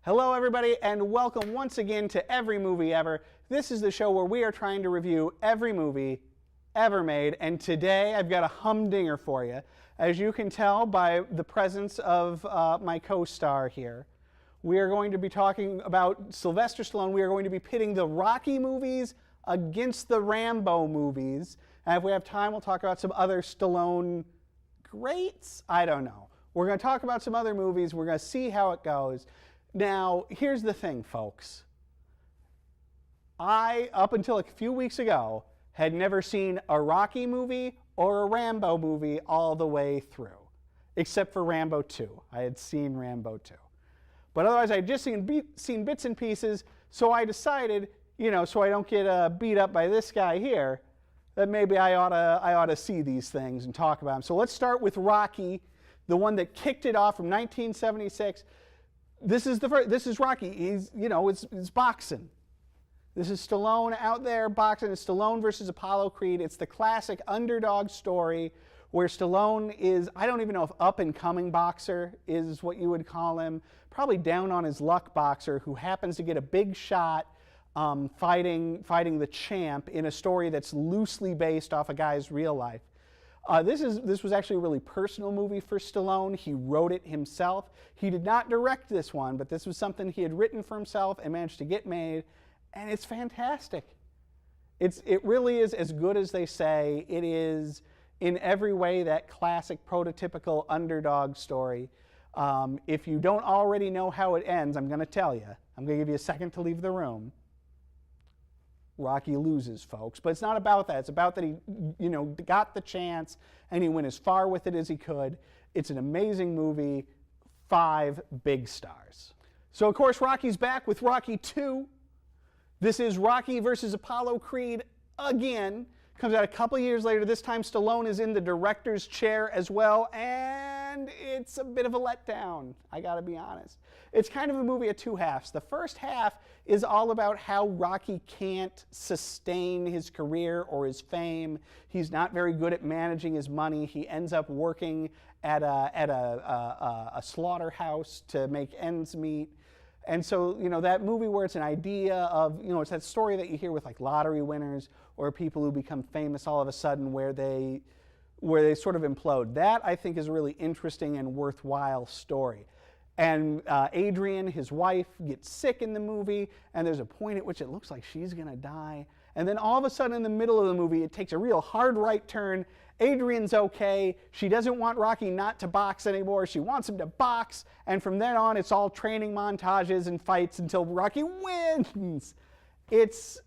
Hello everybody and welcome once again to Every Movie Ever. This is the show where we are trying to review every movie ever made, and today I've got a humdinger for you. As you can tell by the presence of my co-star here, we are going to be talking about Sylvester Stallone. We are going to be pitting the Rocky movies against the Rambo movies, and if we have time we'll talk about some other Stallone greats? I don't know. We're going to talk about some other movies. We're going to see how it goes. Now, here's the thing, folks. I, up until a few weeks ago, had never seen a Rocky movie or a Rambo movie all the way through, except for Rambo 2. I had seen Rambo 2. But otherwise, I had just seen bits and pieces, so I decided, so I don't get beat up by this guy here, that maybe I ought to see these things and talk about them. So let's start with Rocky, the one that kicked it off from 1976. This is Rocky. It's boxing. This is Stallone out there boxing. It's Stallone versus Apollo Creed. It's the classic underdog story where Stallone is, I don't even know if up-and-coming boxer is what you would call him, probably down on his luck boxer who happens to get a big shot fighting the champ in a story that's loosely based off a guy's real life. This was actually a really personal movie for Stallone. He wrote it himself. He did not direct this one, but this was something he had written for himself and managed to get made, and it's fantastic. It really is as good as they say. It is in every way that classic prototypical underdog story. If you don't already know how it ends, I'm going to tell you. I'm going to give you a second to leave the room. Rocky loses, folks. But it's not about that. It's about that he, got the chance and he went as far with it as he could. It's an amazing movie. 5 big stars. So, of course, Rocky's back with Rocky 2. This is Rocky versus Apollo Creed again. Comes out a couple years later. This time Stallone is in the director's chair as well, and it's a bit of a letdown, I gotta be honest. It's kind of a movie of two halves. The first half is all about how Rocky can't sustain his career or his fame. He's not very good at managing his money. He ends up working at a slaughterhouse to make ends meet. And so, that movie where it's an idea of, it's that story that you hear with like lottery winners or people who become famous all of a sudden where they sort of implode. That, I think, is a really interesting and worthwhile story. And Adrian, his wife, gets sick in the movie, and there's a point at which it looks like she's going to die. And then all of a sudden in the middle of the movie, it takes a real hard right turn. Adrian's okay. She doesn't want Rocky not to box anymore. She wants him to box. And from then on, it's all training montages and fights until Rocky wins. It's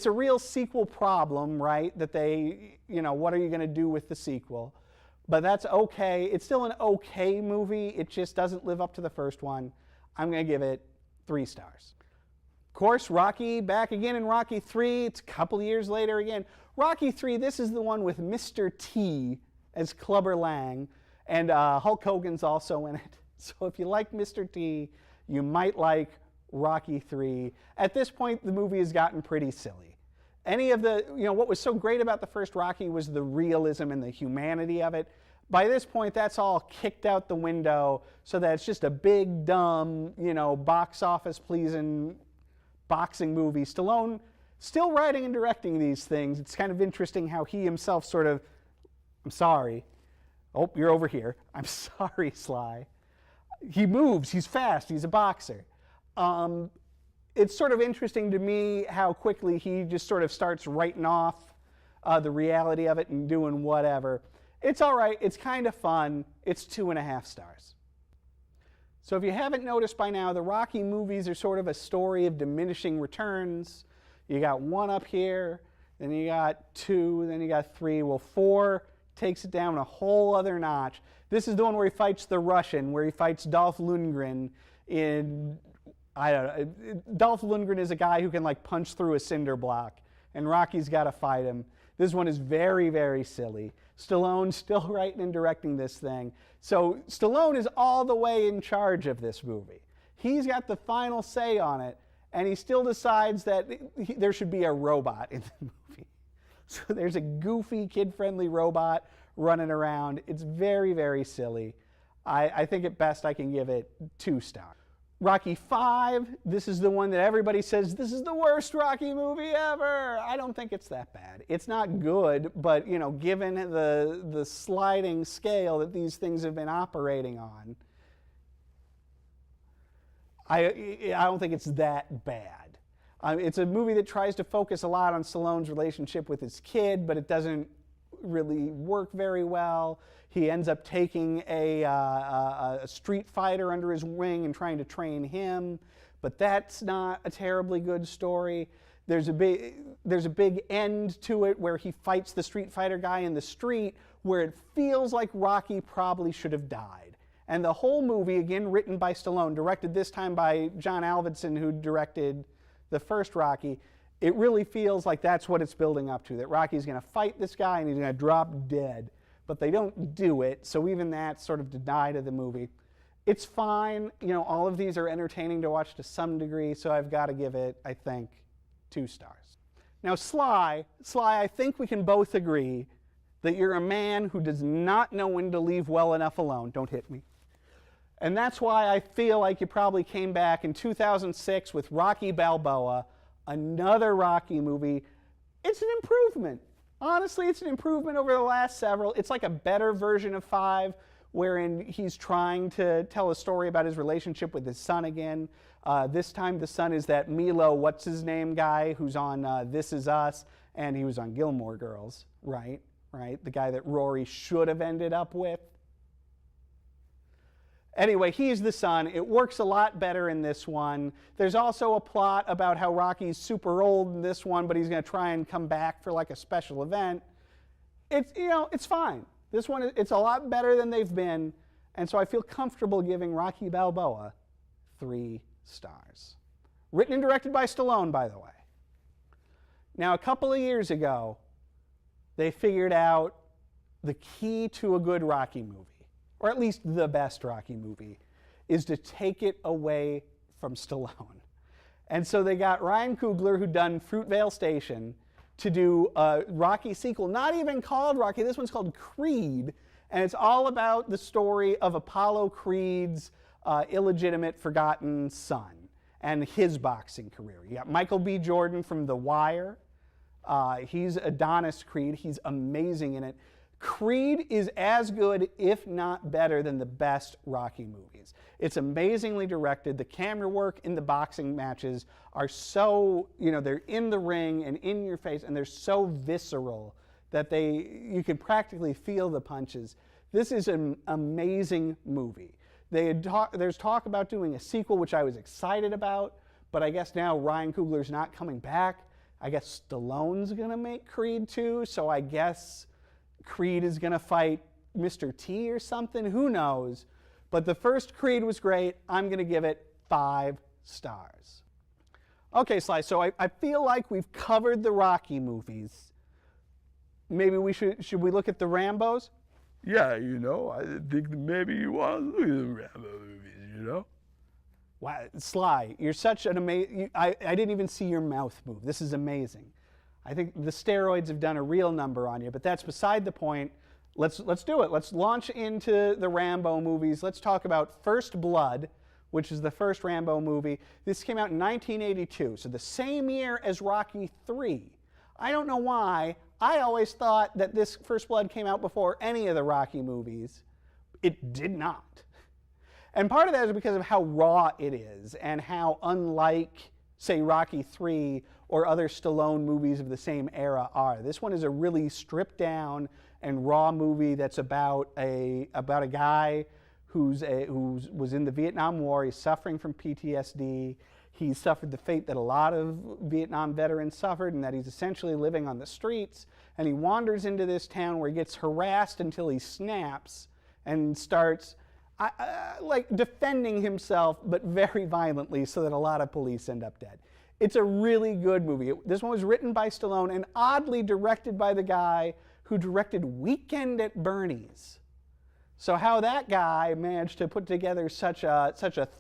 a real sequel problem, right? That they, what are you going to do with the sequel? But that's okay. It's still an okay movie. It just doesn't live up to the first one. I'm going to give it 3 stars. Of course, Rocky back again in Rocky 3. It's a couple years later again. Rocky 3, this is the one with Mr. T as Clubber Lang, and Hulk Hogan's also in it. So if you like Mr. T, you might like Rocky 3. At this point, the movie has gotten pretty silly. Any of the, what was so great about the first Rocky was the realism and the humanity of it. By this point, that's all kicked out the window so that it's just a big, dumb, box office pleasing boxing movie. Stallone still writing and directing these things. It's kind of interesting how he himself sort of, I'm sorry. Oh, you're over here. I'm sorry, Sly. He moves. He's fast. He's a boxer. It's sort of interesting to me how quickly he just sort of starts writing off the reality of it and doing whatever. It's all right. It's kind of fun. It's 2.5 stars. So if you haven't noticed by now, the Rocky movies are sort of a story of diminishing returns. You got 1 up here, then you got 2, then you got 3. Well, 4 takes it down a whole other notch. This is the one where he fights the Russian, where he fights Dolph Lundgren in, I don't know, Dolph Lundgren is a guy who can like punch through a cinder block, and Rocky's got to fight him. This one is very, very silly. Stallone's still writing and directing this thing. So Stallone is all the way in charge of this movie. He's got the final say on it, and he still decides that there should be a robot in the movie. So there's a goofy, kid-friendly robot running around. It's very, very silly. I think at best I can give it 2 stars. Rocky V, this is the one that everybody says, this is the worst Rocky movie ever. I don't think it's that bad. It's not good, but you know, given the sliding scale that these things have been operating on, I don't think it's that bad. It's a movie that tries to focus a lot on Stallone's relationship with his kid, but it doesn't really work very well. He ends up taking a street fighter under his wing and trying to train him, but that's not a terribly good story. There's a big end to it where he fights the street fighter guy in the street where it feels like Rocky probably should have died. And the whole movie, again written by Stallone, directed this time by John Avildsen, who directed the first Rocky, it really feels like that's what it's building up to, that Rocky's going to fight this guy and he's going to drop dead. But they don't do it, so even that's sort of denied of the movie. It's fine. You know, all of these are entertaining to watch to some degree, so I've got to give it, I think, 2 stars. Now, Sly, I think we can both agree that you're a man who does not know when to leave well enough alone. Don't hit me. And that's why I feel like you probably came back in 2006 with Rocky Balboa, another Rocky movie. It's an improvement. Honestly, it's an improvement over the last several. It's like a better version of 5, wherein he's trying to tell a story about his relationship with his son again. This time the son is that Milo, what's-his-name guy who's on This Is Us, and he was on Gilmore Girls, right? The guy that Rory should have ended up with. Anyway, he's the son. It works a lot better in this one. There's also a plot about how Rocky's super old in this one, but he's going to try and come back for like a special event. It's fine. This one, it's a lot better than they've been, and so I feel comfortable giving Rocky Balboa 3 stars. Written and directed by Stallone, by the way. Now, a couple of years ago, they figured out the key to a good Rocky movie, or at least the best Rocky movie, is to take it away from Stallone. And so they got Ryan Coogler, who'd done Fruitvale Station, to do a Rocky sequel, not even called Rocky. This one's called Creed, and it's all about the story of Apollo Creed's illegitimate, forgotten son and his boxing career. You got Michael B. Jordan from The Wire. He's Adonis Creed. He's amazing in it. Creed is as good, if not better, than the best Rocky movies. It's amazingly directed. The camera work in the boxing matches are so, they're in the ring and in your face, and they're so visceral that you can practically feel the punches. This is an amazing movie. There's talk about doing a sequel, which I was excited about, but I guess now Ryan Coogler's not coming back. I guess Stallone's going to make Creed 2, so I guess Creed is going to fight Mr. T or something. Who knows? But the first Creed was great. I'm going to give it 5 stars. Okay, Sly, so I feel like we've covered the Rocky movies. Maybe should we look at the Rambos? Yeah, I think maybe you want to look at the Rambo movies, Wow, Sly, you're such an amazing... I didn't even see your mouth move. This is amazing. I think the steroids have done a real number on you, but that's beside the point. Let's do it. Let's launch into the Rambo movies. Let's talk about First Blood, which is the first Rambo movie. This came out in 1982, so the same year as Rocky III. I don't know why. I always thought that this First Blood came out before any of the Rocky movies. It did not. And part of that is because of how raw it is and how unlike, say, Rocky III or other Stallone movies of the same era are. This one is a really stripped down and raw movie that's about a guy who was in the Vietnam War. He's suffering from PTSD. He suffered the fate that a lot of Vietnam veterans suffered, and that he's essentially living on the streets. And he wanders into this town where he gets harassed until he snaps and starts like defending himself, but very violently, so that a lot of police end up dead. It's a really good movie. This one was written by Stallone and oddly directed by the guy who directed Weekend at Bernie's. So how that guy managed to put together such a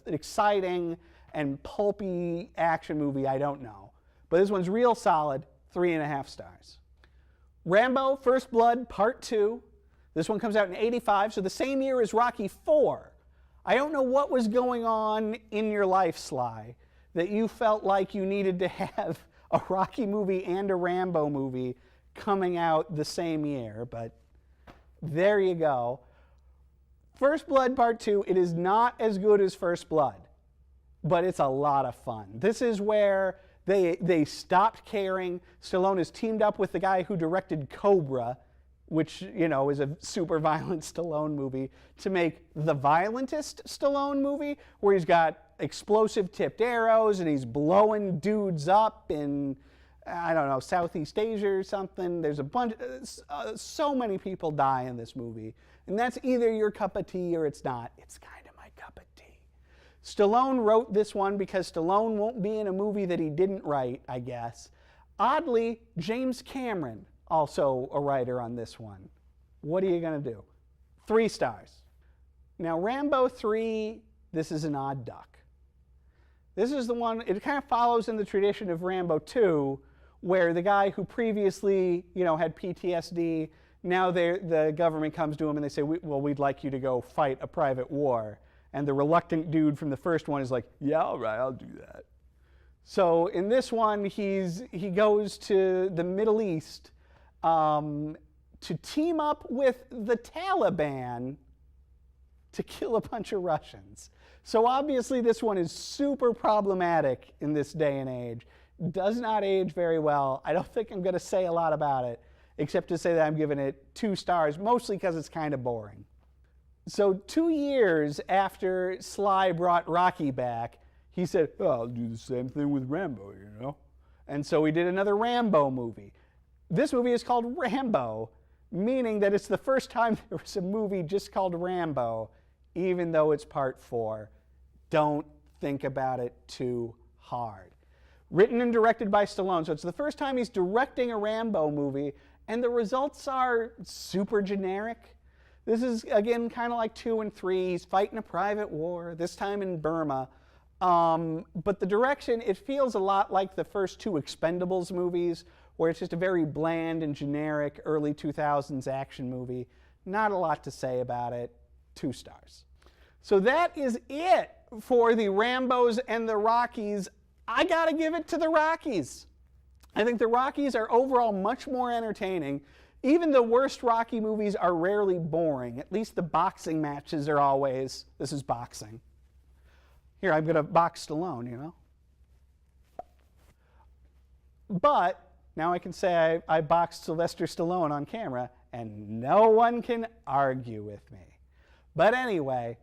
exciting and pulpy action movie, I don't know. But this one's real solid, 3.5 stars. Rambo, First Blood, Part 2. This one comes out in '85, so the same year as Rocky IV. I don't know what was going on in your life, Sly, that you felt like you needed to have a Rocky movie and a Rambo movie coming out the same year, but there you go. First Blood Part 2, it is not as good as First Blood, but it's a lot of fun. This is where they stopped caring. Stallone has teamed up with the guy who directed Cobra, which, you know, is a super violent Stallone movie, to make the violentest Stallone movie, where he's got explosive tipped arrows and he's blowing dudes up in, I don't know, Southeast Asia or something. There's a bunch, so many people die in this movie. And that's either your cup of tea or it's not. It's kind of my cup of tea. Stallone wrote this one because Stallone won't be in a movie that he didn't write, I guess. Oddly, James Cameron, also a writer on this one. What are you going to do? 3 stars. Now, Rambo 3, this is an odd duck. This is the one, it kind of follows in the tradition of Rambo 2, where the guy who previously, you know, had PTSD, now the government comes to him and they say, well, we'd like you to go fight a private war. And the reluctant dude from the first one is like, yeah, all right, I'll do that. So in this one, he goes to the Middle East to team up with the Taliban to kill a bunch of Russians. So obviously this one is super problematic in this day and age. Does not age very well. I don't think I'm going to say a lot about it, except to say that I'm giving it 2 stars, mostly because it's kind of boring. So 2 years after Sly brought Rocky back, he said, oh, I'll do the same thing with Rambo, you know? And so we did another Rambo movie. This movie is called Rambo, meaning that it's the first time there was a movie just called Rambo, even though it's part 4. Don't think about it too hard. Written and directed by Stallone, so it's the first time he's directing a Rambo movie, and the results are super generic. This is, again, kind of like 2 and 3. He's fighting a private war, this time in Burma. But the direction, it feels a lot like the first 2 Expendables movies, where it's just a very bland and generic early 2000s action movie. Not a lot to say about it. 2 stars. So that is it for the Rambos and the Rockies. I gotta give it to the Rockies. I think the Rockies are overall much more entertaining. Even the worst Rocky movies are rarely boring. At least the boxing matches are always, this is boxing. Here, I'm gonna box Stallone, you know? But now I can say I boxed Sylvester Stallone on camera, and no one can argue with me. But anyway,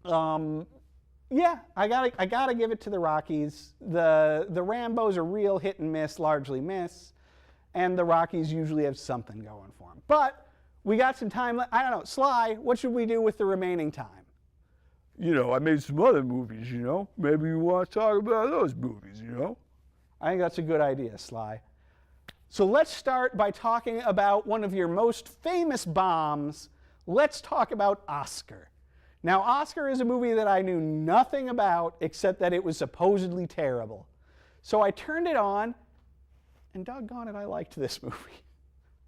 yeah, I gotta give it to the Rockies. The Rambos are real hit and miss, largely miss, and the Rockies usually have something going for them. But we got some time. I don't know, Sly, what should we do with the remaining time? You know, I made some other movies, you know? Maybe you want to talk about those movies, you know? I think that's a good idea, Sly. So let's start by talking about one of your most famous bombs. Let's talk about Oscar. Now, Oscar is a movie that I knew nothing about except that it was supposedly terrible. So I turned it on, and doggone it, I liked this movie.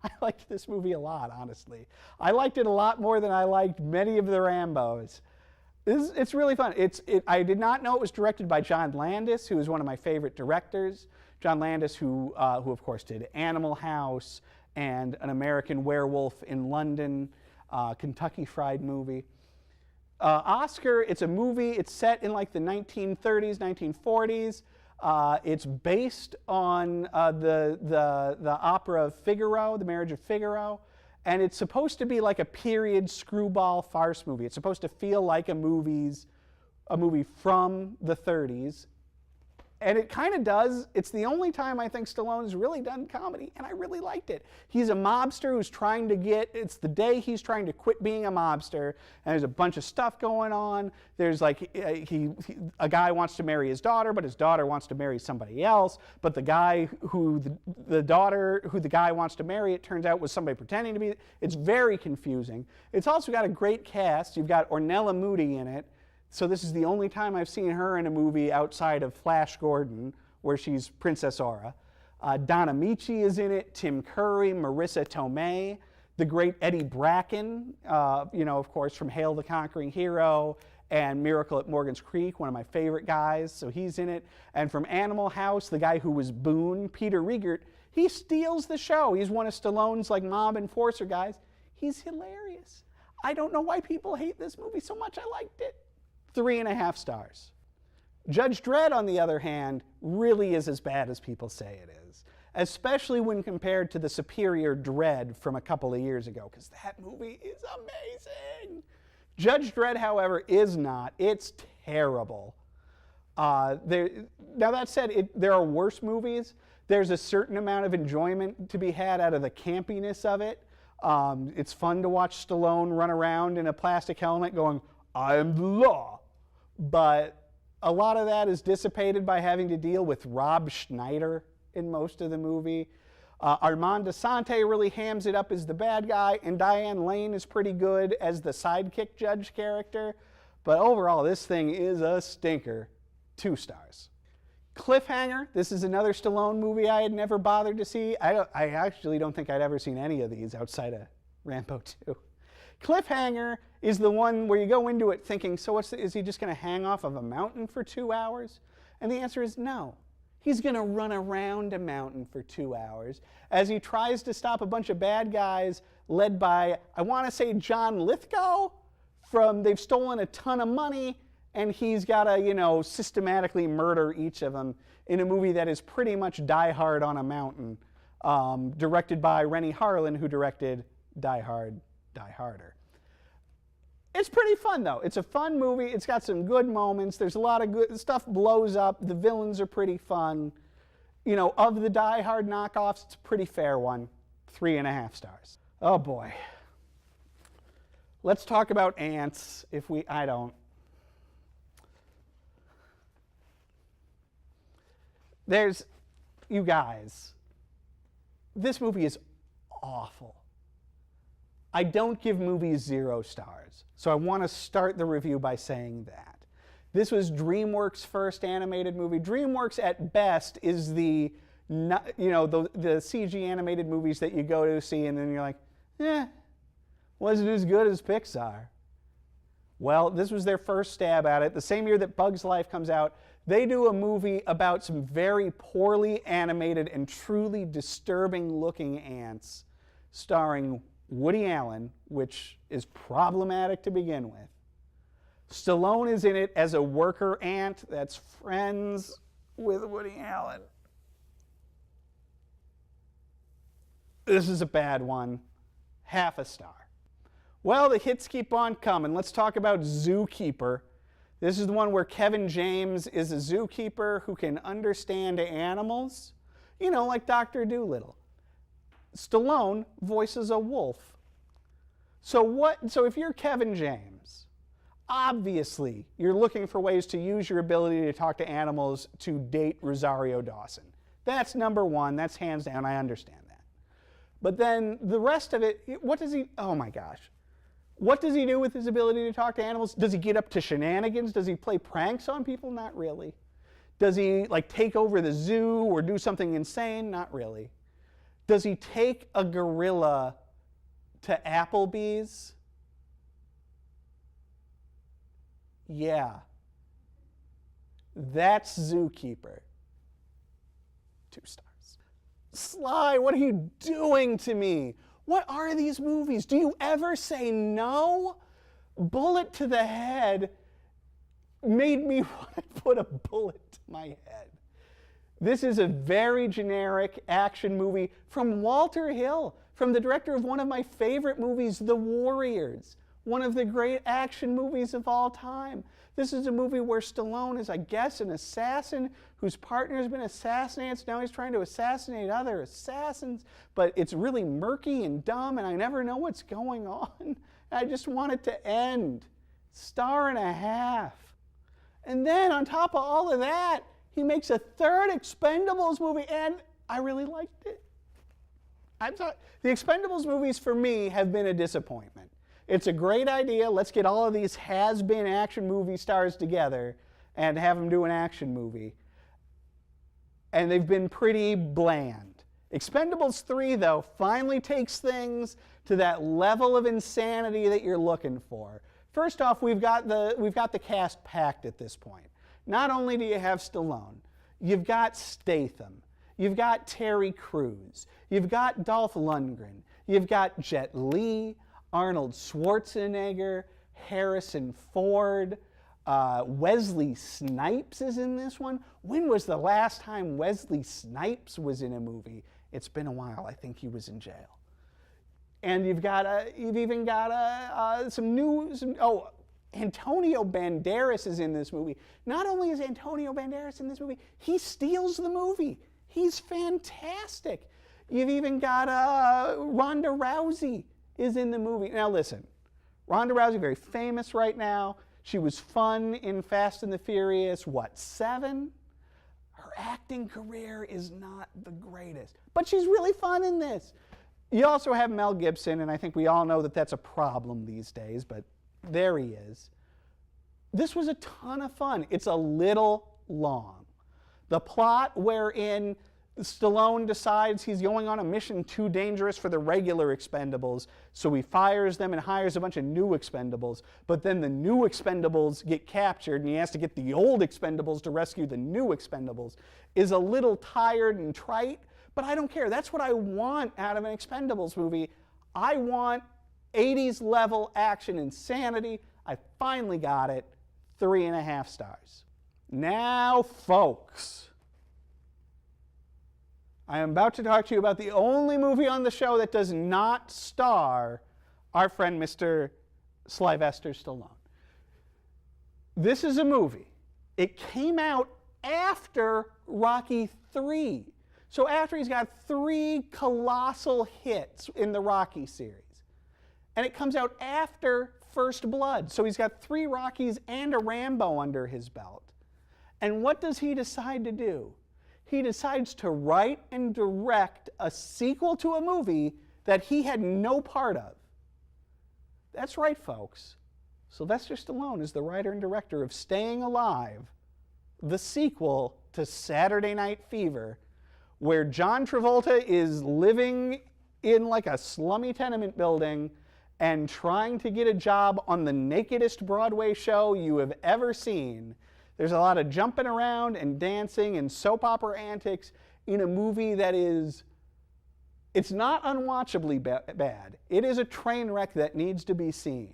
I liked this movie a lot, honestly. I liked it a lot more than I liked many of the Rambos. It's really fun. I did not know it was directed by John Landis, who is one of my favorite directors. John Landis, who of course did Animal House and An American Werewolf in London, Kentucky Fried Movie. Oscar, it's a movie, it's set in like the 1930s, 1940s. It's based on the opera of Figaro, The Marriage of Figaro. And it's supposed to be like a period screwball farce movie. It's supposed to feel like a movie from the 30s. And it kind of does. It's the only time I think Stallone's really done comedy, and I really liked it. He's a mobster who's trying to it's the day he's trying to quit being a mobster, and there's a bunch of stuff going on. There's like, a guy wants to marry his daughter, but his daughter wants to marry somebody else, but the guy the guy wants to marry, it turns out was somebody pretending to be. It's very confusing. It's also got a great cast. You've got Ornella Moody in it. So this is the only time I've seen her in a movie outside of Flash Gordon, where she's Princess Aura. Donna Michi is in it, Tim Curry, Marissa Tomei, the great Eddie Bracken, of course, from Hail the Conquering Hero, and Miracle at Morgan's Creek, one of my favorite guys, so he's in it. And from Animal House, the guy who was Boone, Peter Riegert, he steals the show. He's one of Stallone's like mob enforcer guys. He's hilarious. I don't know why people hate this movie so much. I liked it. 3.5 stars. Judge Dredd, on the other hand, really is as bad as people say it is, especially when compared to the superior Dredd from a couple of years ago, because that movie is amazing. Judge Dredd, however, is not. It's terrible. Now that said, there are worse movies. There's a certain amount of enjoyment to be had out of the campiness of it. It's fun to watch Stallone run around in a plastic helmet going, "I am the law." But a lot of that is dissipated by having to deal with Rob Schneider in most of the movie. Armand Assante really hams it up as the bad guy, and Diane Lane is pretty good as the sidekick judge character. But overall, this thing is a stinker. 2 stars. Cliffhanger. This is another Stallone movie I had never bothered to see. I actually don't think I'd ever seen any of these outside of Rambo 2. Cliffhanger is the one where you go into it thinking, so is he just going to hang off of a mountain for 2 hours? And the answer is no. He's going to run around a mountain for 2 hours as he tries to stop a bunch of bad guys led by, I want to say, John Lithgow. They've stolen a ton of money, and he's got to, systematically murder each of them in a movie that is pretty much Die Hard on a Mountain, directed by Renny Harlin, who directed Die Hard, Die Harder. It's pretty fun, though. It's a fun movie. It's got some good moments. There's a lot of good stuff blows up. The villains are pretty fun. Of the Die Hard knockoffs, it's a pretty fair one. 3.5 stars. Oh, boy. Let's talk about ants I don't. You guys, this movie is awful. I don't give movies 0 stars, so I want to start the review by saying that. This was DreamWorks' first animated movie. DreamWorks, at best, is the CG animated movies that you go to see and then you're like, wasn't as good as Pixar. Well, this was their first stab at it. The same year that Bug's Life comes out, they do a movie about some very poorly animated and truly disturbing looking ants, starring Woody Allen, which is problematic to begin with. Stallone is in it as a worker ant that's friends with Woody Allen. This is a bad one. 0.5 star. Well, the hits keep on coming. Let's talk about Zookeeper. This is the one where Kevin James is a zookeeper who can understand animals, like Dr. Dolittle. Stallone voices a wolf. So if you're Kevin James, obviously you're looking for ways to use your ability to talk to animals to date Rosario Dawson. That's number one. That's hands down. I understand that. But then the rest of it, oh my gosh. What does he do with his ability to talk to animals? Does he get up to shenanigans? Does he play pranks on people? Not really. Does he take over the zoo or do something insane? Not really. Does he take a gorilla to Applebee's? Yeah. That's Zookeeper. 2 stars. Sly, what are you doing to me? What are these movies? Do you ever say no? Bullet to the Head made me want to put a bullet to my head. This is a very generic action movie from Walter Hill, from the director of one of my favorite movies, The Warriors, one of the great action movies of all time. This is a movie where Stallone is, I guess, an assassin whose partner has been assassinated, so now he's trying to assassinate other assassins, but it's really murky and dumb, and I never know what's going on. I just want it to end. 1.5 stars. And then on top of all of that, he makes a 3rd Expendables movie, and I really liked it. The Expendables movies, for me, have been a disappointment. It's a great idea. Let's get all of these has-been action movie stars together and have them do an action movie. And they've been pretty bland. Expendables 3, though, finally takes things to that level of insanity that you're looking for. First off, we've got the cast packed at this point. Not only do you have Stallone, you've got Statham, you've got Terry Crews, you've got Dolph Lundgren, you've got Jet Li, Arnold Schwarzenegger, Harrison Ford, Wesley Snipes is in this one. When was the last time Wesley Snipes was in a movie? It's been a while. I think he was in jail. And you've even got Antonio Banderas is in this movie. Not only is Antonio Banderas in this movie, he steals the movie. He's fantastic. You've even got Ronda Rousey is in the movie. Now listen, Ronda Rousey, very famous right now. She was fun in Fast and the Furious, 7? Her acting career is not the greatest, but she's really fun in this. You also have Mel Gibson, and I think we all know that that's a problem these days, but there he is. This was a ton of fun. It's a little long. The plot wherein Stallone decides he's going on a mission too dangerous for the regular Expendables, so he fires them and hires a bunch of new Expendables, but then the new Expendables get captured and he has to get the old Expendables to rescue the new Expendables, is a little tired and trite, but I don't care. That's what I want out of an Expendables movie. I want 80s level action insanity. I finally got it. 3.5 stars. Now, folks, I am about to talk to you about the only movie on the show that does not star our friend Mr. Sylvester Stallone. This is a movie. It came out after Rocky III. So after he's got 3 colossal hits in the Rocky series. And it comes out after First Blood. So he's got 3 Rockies and a Rambo under his belt. And what does he decide to do? He decides to write and direct a sequel to a movie that he had no part of. That's right, folks. Sylvester Stallone is the writer and director of Staying Alive, the sequel to Saturday Night Fever, where John Travolta is living in like a slummy tenement building and trying to get a job on the nakedest Broadway show you have ever seen. There's a lot of jumping around and dancing and soap opera antics in a movie that is, it's not unwatchably bad. It is a train wreck that needs to be seen.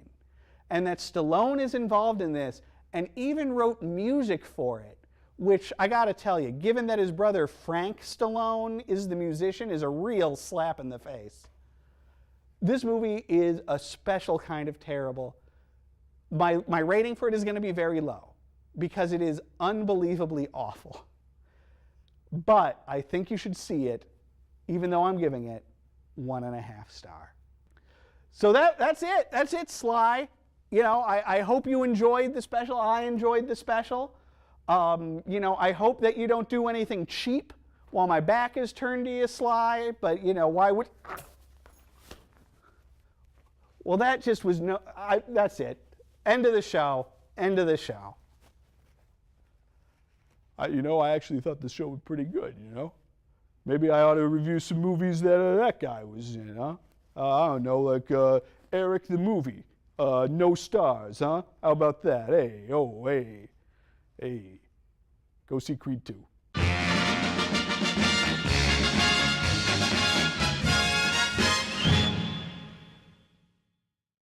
And that Stallone is involved in this and even wrote music for it, which I gotta tell you, given that his brother Frank Stallone is the musician, is a real slap in the face. This movie is a special kind of terrible. My rating for it is gonna be very low because it is unbelievably awful. But I think you should see it, even though I'm giving it 1.5 star. So that's it. That's it, Sly. You know, I hope you enjoyed the special. I enjoyed the special. You know, I hope that you don't do anything cheap while my back is turned to you, Sly, but, you know, why would... Well, that just was no... that's it. End of the show. End of the show. You know, I actually thought the show was pretty good, you know? Maybe I ought to review some movies that that guy was in, huh? I don't know, like Eric the Movie. No stars, huh? How about that? Hey, oh, hey. Hey, go see Creed 2.